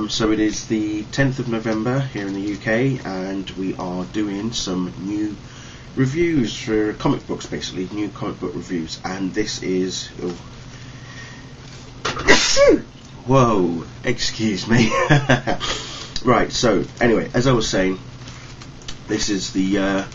So it is the 10th of November here in the UK, and we are doing some new reviews for comic books, basically new comic book reviews. And this is whoa, excuse me. Right, so anyway, as I was saying, this is the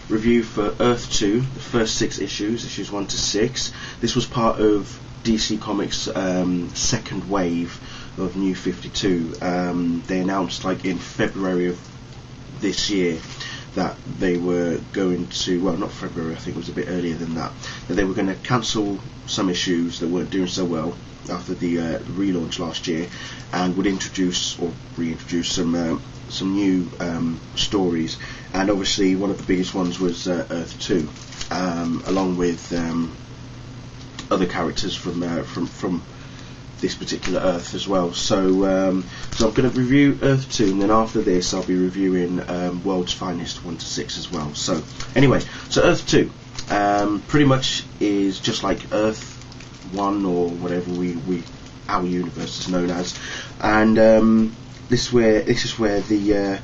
review for Earth 2, the first 6 issues, issues 1 to 6. This was part of DC Comics' second wave of New 52. They announced like in February of this year that they were going to, well, not February, I think it was a bit earlier than that they were going to cancel some issues that weren't doing so well after the relaunch last year, and would introduce or reintroduce some new stories. And obviously one of the biggest ones was Earth 2, along with other characters from this particular Earth as well. So I'm going to review Earth 2, and then after this I'll be reviewing World's Finest 1 to 6 as well. So anyway, so Earth 2 pretty much is just like Earth 1, or whatever our universe is known as, and this is where the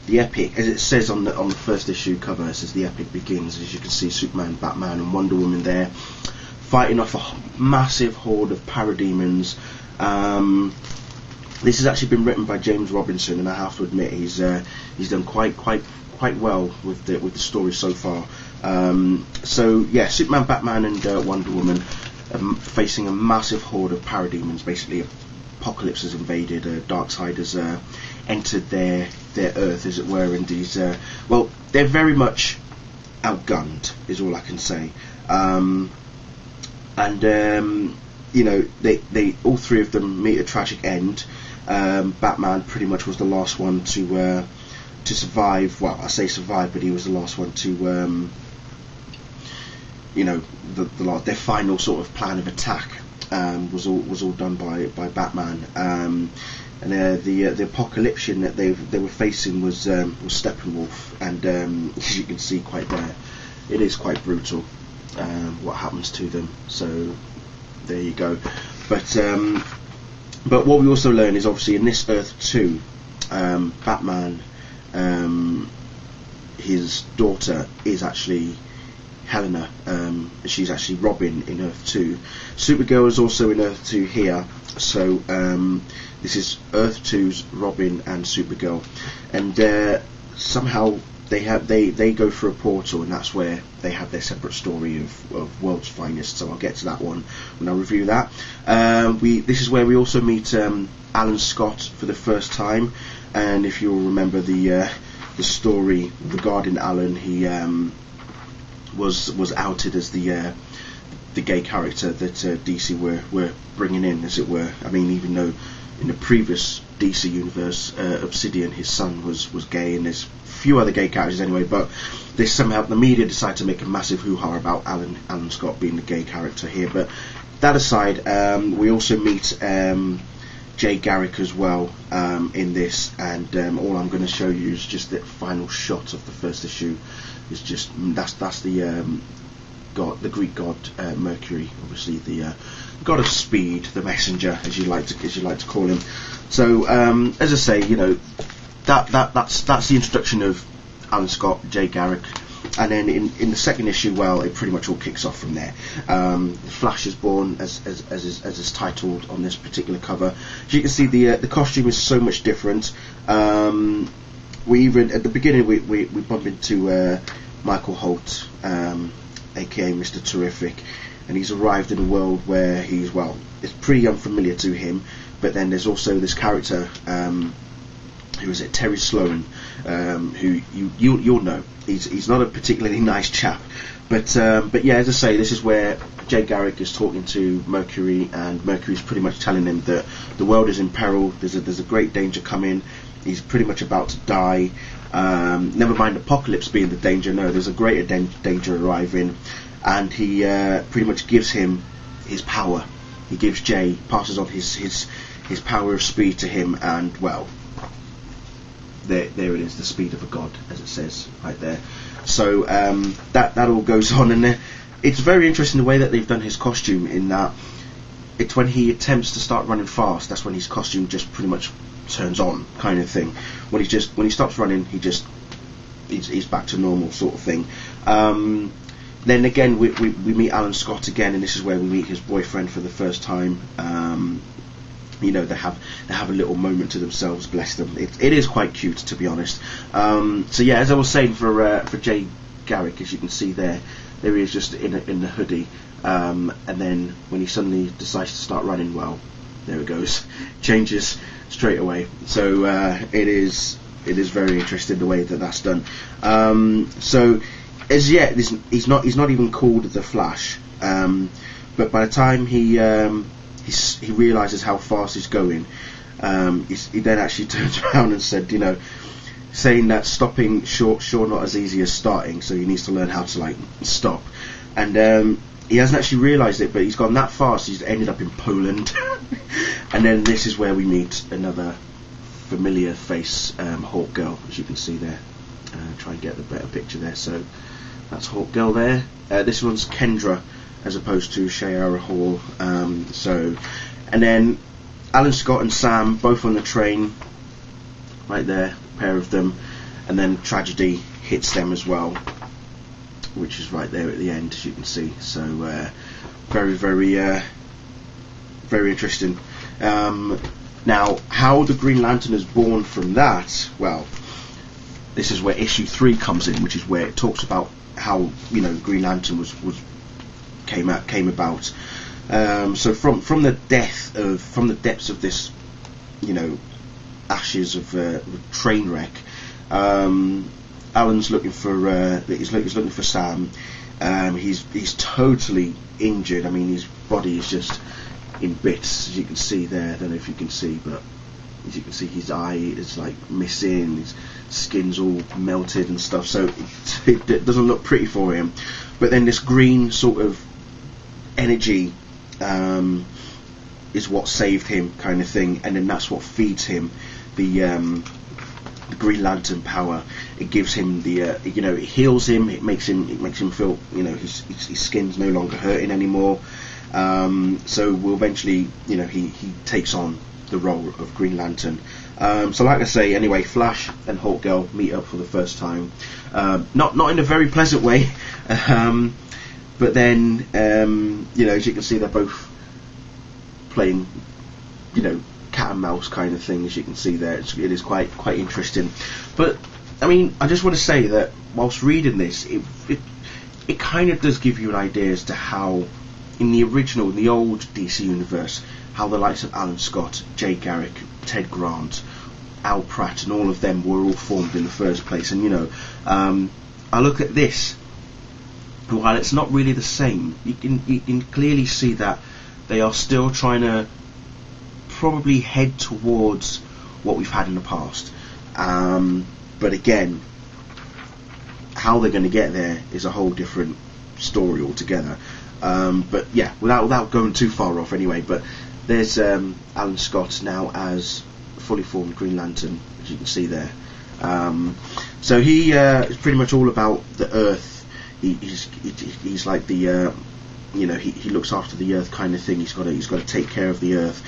epic, as it says on the first issue cover, it says the epic begins. As you can see, Superman, Batman and Wonder Woman there fighting off a massive horde of parademons. This has actually been written by James Robinson, and I have to admit he's done quite well with the story so far. So yeah, Superman, Batman and Wonder Woman facing a massive horde of parademons. Basically, Apocalypse has invaded, Darkseid has entered their Earth, as it were, and these well, they're very much outgunned, is all I can say. You know, they all three of them meet a tragic end. Batman pretty much was the last one to survive. Well, I say survive, but he was the last one to you know, their final sort of plan of attack was all done by Batman. And the Apocalyptian that they were facing was Steppenwolf, and as you can see, quite there, it is quite brutal what happens to them. So there you go. But what we also learn is, obviously, in this Earth 2, Batman, his daughter is actually Helena. She's actually Robin in Earth 2. Supergirl is also in Earth 2 here. So this is Earth 2's Robin and Supergirl, and somehow they go for a portal, and that's where they have their separate story of World's Finest. So I'll get to that one when I review that. This is where we also meet Alan Scott for the first time, and if you'll remember the story regarding Alan, he was outed as the gay character that DC were bringing in, as it were. I mean, even though in the previous DC universe, Obsidian, his son was gay, and there's a few other gay characters anyway, but they somehow, the media decided to make a massive hoo-ha about Alan Scott being the gay character here. But that aside, we also meet Jay Garrick as well in this, and all I'm going to show you is just the final shot of the first issue. It's just that's the god, the Greek god Mercury, obviously the god of speed, the messenger, as you like to call him. So as I say, you know, that's the introduction of Alan Scott, Jay Garrick, and then in the second issue, well, it pretty much all kicks off from there. Flash is born, as is titled on this particular cover. As you can see, the costume is so much different. We even at the beginning we bump into Michael Holt, aka Mr. Terrific, and he's arrived in a world where he's, well, it's pretty unfamiliar to him. But then there's also this character, who is it, Terry Sloan, who you'll know. He's not a particularly nice chap, but yeah, as I say, this is where Jay Garrick is talking to Mercury, and Mercury's pretty much telling him that the world is in peril. There's a great danger coming. He's pretty much about to die. Never mind Apocalypse being the danger. No, there's a greater danger arriving, and he pretty much gives him his power. He gives Jay, passes on his power of speed to him, and well, there it is, the speed of a god, as it says right there. So that all goes on, and it's very interesting the way that they've done his costume, in that it's when he attempts to start running fast, that's when his costume just pretty much turns on, kind of thing. When he stops running, he's back to normal, sort of thing. Then again, we meet Alan Scott again, and this is where we meet his boyfriend for the first time. You know, they have a little moment to themselves, bless them. It is quite cute, to be honest. So yeah, as I was saying, for Jay Garrick, as you can see there he is just in the hoodie, and then when he suddenly decides to start running, well, there it goes, changes straight away. So it is very interesting the way that that's done. So as yet, he's not even called the Flash, but by the time he realizes how fast he's going, he then actually turns around and said, you know, saying that stopping sure not as easy as starting, so he needs to learn how to like stop. And he hasn't actually realized it, but he's gone that fast he's ended up in Poland. And then this is where we meet another familiar face, Hawkgirl, as you can see there. Try and get the better picture there. So that's Hawkgirl there. This one's Kendra as opposed to Shayara Hall. And then Alan Scott and Sam both on the train, right there, a pair of them, and then tragedy hits them as well, which is right there at the end, as you can see. So very, very, very interesting. Now, how the Green Lantern is born from that, well, this is where issue 3 comes in, which is where it talks about how, you know, Green Lantern came about. So from the depths of this, you know, ashes of a train wreck, Alan's looking for he's looking for Sam. He's totally injured. I mean, his body is just in bits, as you can see there. I don't know if you can see, but as you can see, his eye is like missing, his skin's all melted and stuff, so it doesn't look pretty for him. But then this green sort of energy is what saved him, kind of thing, and then that's what feeds him the Green Lantern power. It gives him the you know, it heals him, it makes him feel, you know, his skin's no longer hurting anymore. So we'll eventually, you know, he takes on the role of Green Lantern. So like I say, anyway, Flash and Hawkgirl meet up for the first time, not in a very pleasant way, but then you know, as you can see, they're both playing, you know, cat and mouse kind of thing, as you can see there. It is quite interesting. But I mean, I just want to say that whilst reading this, it kind of does give you an idea as to how, in the old DC universe, how the likes of Alan Scott, Jay Garrick, Ted Grant, Al Pratt, and all of them were all formed in the first place. And you know, I look at this, while it's not really the same, you can clearly see that they are still trying to probably head towards what we've had in the past. But again, how they're going to get there is a whole different story altogether. But yeah, without going too far off anyway, but there's Alan Scott now as fully formed Green Lantern, as you can see there. So he is pretty much all about the Earth. He's like the you know, he looks after the Earth kind of thing. He's got to take care of the Earth.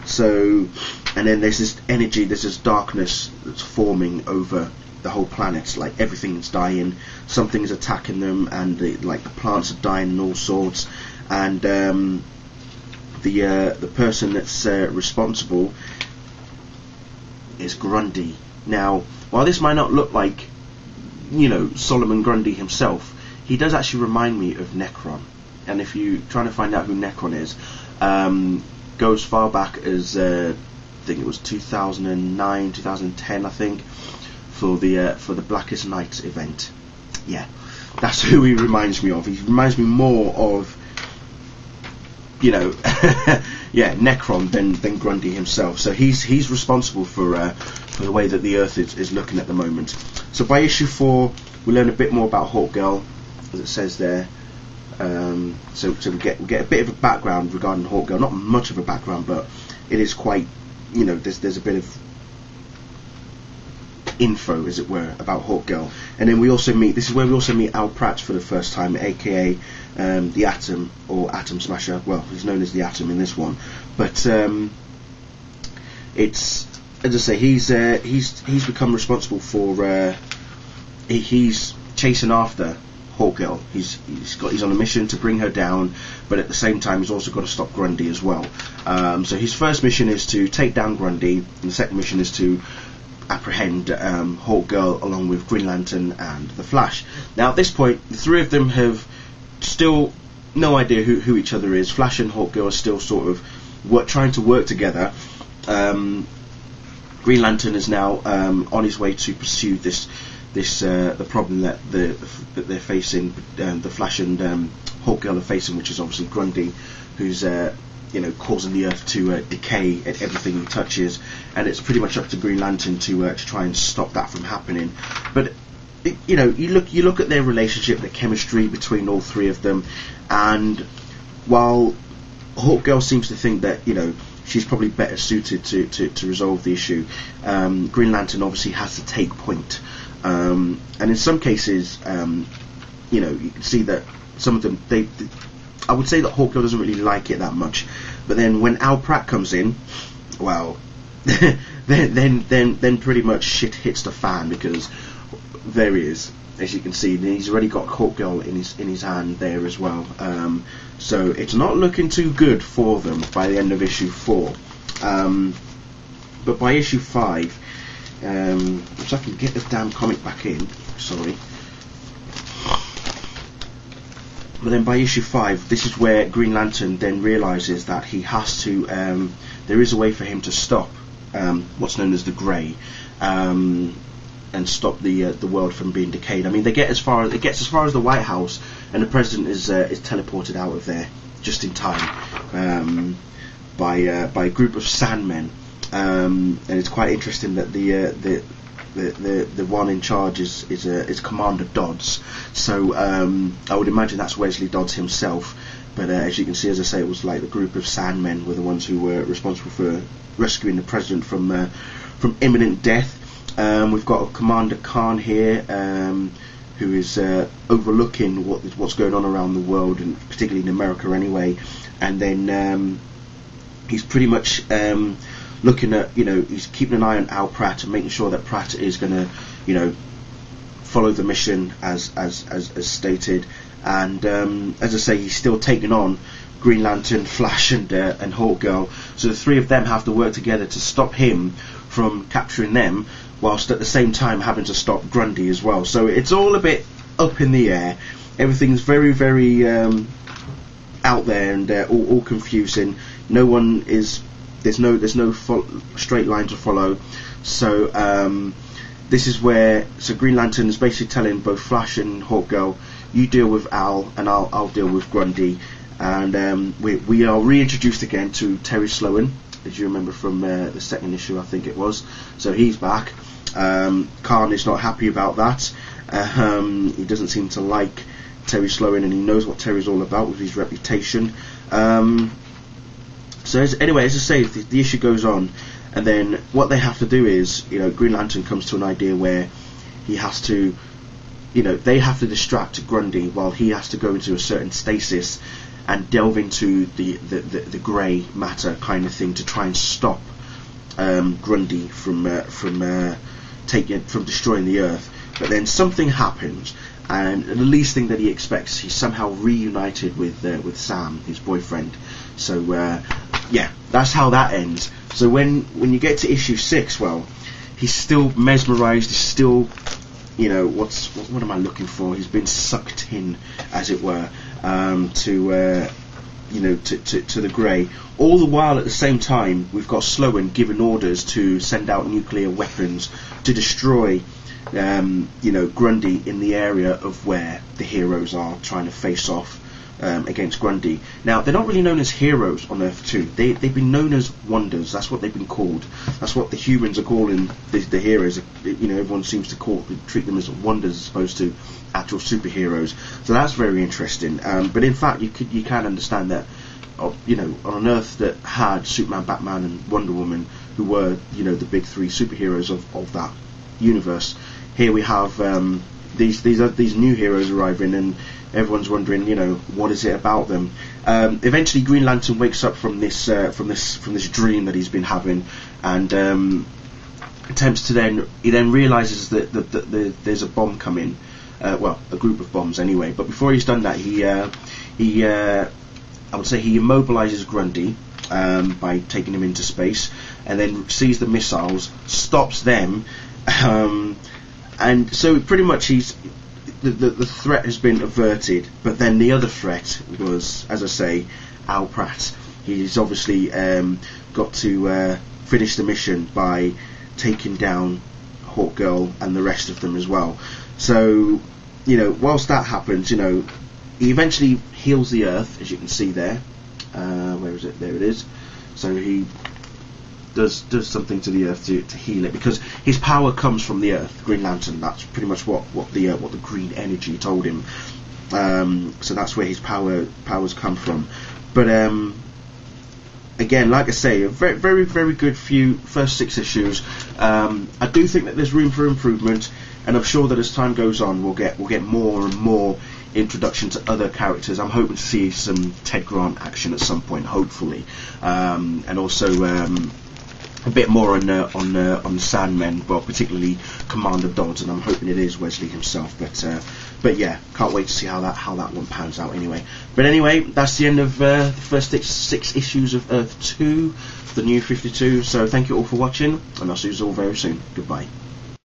So, and then there's this energy, there's this darkness that's forming over the whole planet. Like everything's dying, something's attacking them, and like the plants are dying and all sorts. And the person that's responsible is Grundy. Now, while this might not look like, you know, Solomon Grundy himself, he does actually remind me of Necron. And if you're trying to find out who Necron is, goes far back as I think it was 2009, 2010, I think, for the Blackest Night event. Yeah, that's who he reminds me of. He reminds me more of, you know, yeah, Necron than Grundy himself. So he's responsible for the way that the Earth is looking at the moment. So by issue 4, we learn a bit more about Hawkgirl, as it says there. So we get a bit of a background regarding Hawkgirl. Not much of a background, but it is quite, you know, there's a bit of info, as it were, about Hawkgirl. And then we also meet, this is where we also meet Al Pratt for the first time, aka the Atom, or Atom Smasher. Well, he's known as the Atom in this one, but it's, as I say, he's become responsible for he's chasing after Hawkgirl. He's on a mission to bring her down, but at the same time he's also got to stop Grundy as well. So his first mission is to take down Grundy, and the second mission is to apprehend Hawkgirl along with Green Lantern and the Flash. Now at this point, the three of them have still no idea who each other is. Flash and Hawkgirl are still sort of trying to work together. Green Lantern is now on his way to pursue the problem that they're facing, the Flash and Hawkgirl are facing, which is obviously Grundy, who's causing the Earth to decay at everything he touches, and it's pretty much up to Green Lantern to try and stop that from happening. But you look at their relationship, the chemistry between all three of them, and while Hawkgirl seems to think that she's probably better suited to resolve the issue, Green Lantern obviously has to take point. And in some cases, you can see that some of them, I would say that Hawkgirl doesn't really like it that much. But then when Al Pratt comes in, well, then pretty much shit hits the fan, because there he is, as you can see, he's already got Hawkgirl in his hand there as well. So it's not looking too good for them by the end of issue 4. But by issue 5. If I can get this damn comic back in, sorry. But then by issue 5, this is where Green Lantern then realises that he has to, there is a way for him to stop what's known as the Grey, and stop the world from being decayed. I mean, it gets as far as the White House, and the president is teleported out of there just in time by a group of Sandmen. And it's quite interesting that the one in charge is Commander Dodds. So I would imagine that's Wesley Dodds himself. But as you can see, as I say, it was like the group of Sandmen were the ones who were responsible for rescuing the president from imminent death. We've got Commander Khan here, who is overlooking what's going on around the world, and particularly in America anyway. And then he's pretty much looking at, he's keeping an eye on Al Pratt and making sure that Pratt is going to, follow the mission as stated. And as I say, he's still taking on Green Lantern, Flash, and Hawkgirl. So the three of them have to work together to stop him from capturing them, whilst at the same time having to stop Grundy as well. So it's all a bit up in the air. Everything's very, very out there, and all confusing. No one is. There's no straight line to follow. So this is where Green Lantern is basically telling both Flash and Hawkgirl, you deal with Al, and I'll deal with Grundy. And we are reintroduced again to Terry Sloan, as you remember from the second issue, I think it was. So he's back. Khan is not happy about that. He doesn't seem to like Terry Sloan, and he knows what Terry's all about with his reputation. So anyway, as I say, the issue goes on, and then what they have to do is, Green Lantern comes to an idea where he has to, they have to distract Grundy while he has to go into a certain stasis and delve into the grey matter kind of thing to try and stop Grundy from destroying the Earth. But then something happens, and the least thing that he expects, he's somehow reunited with Sam, his boyfriend. So yeah, that's how that ends. So when you get to issue 6, well, he's still mesmerised. He's still, what am I looking for? He's been sucked in, as it were, to the Grey. All the while, at the same time, we've got Sloan giving orders to send out nuclear weapons to destroy, Grundy in the area of where the heroes are trying to face off against Grundy. Now, they're not really known as heroes on Earth 2. They've been known as wonders. That's what they've been called. That's what the humans are calling the heroes. Everyone seems to treat them as wonders as opposed to actual superheroes. So that's very interesting. But in fact, you can understand that, on an Earth that had Superman, Batman, and Wonder Woman, who were, the big three superheroes of that universe. Here we have these new heroes arriving, and everyone's wondering, you know, what is it about them? Eventually, Green Lantern wakes up from this dream that he's been having, and attempts to he then realizes that there's a bomb coming, well, a group of bombs anyway. But before he's done that, I would say he immobilizes Grundy by taking him into space, and then sees the missiles, stops them, and so pretty much the threat has been averted. But then the other threat was, as I say, Al Pratt. He's obviously got to finish the mission by taking down Hawkgirl and the rest of them as well. So, you know, whilst that happens, you know, he eventually heals the Earth, as you can see there. Where is it? There it is. So he does something to the Earth to heal it, because his power comes from the Earth. Green Lantern. That's pretty much what the green energy told him. So that's where his powers come from. But again, like I say, a very, very, very good first 6 issues. I do think that there's room for improvement, and I'm sure that as time goes on, we'll get more and more introduction to other characters. I'm hoping to see some Ted Grant action at some point, hopefully, and also a bit more on Sandmen, well, particularly Commander Dodds, and I'm hoping it is Wesley himself. But yeah, can't wait to see how that one pans out. Anyway, that's the end of the first 6 issues of Earth 2, the new 52. So thank you all for watching, and I'll see you all very soon. Goodbye.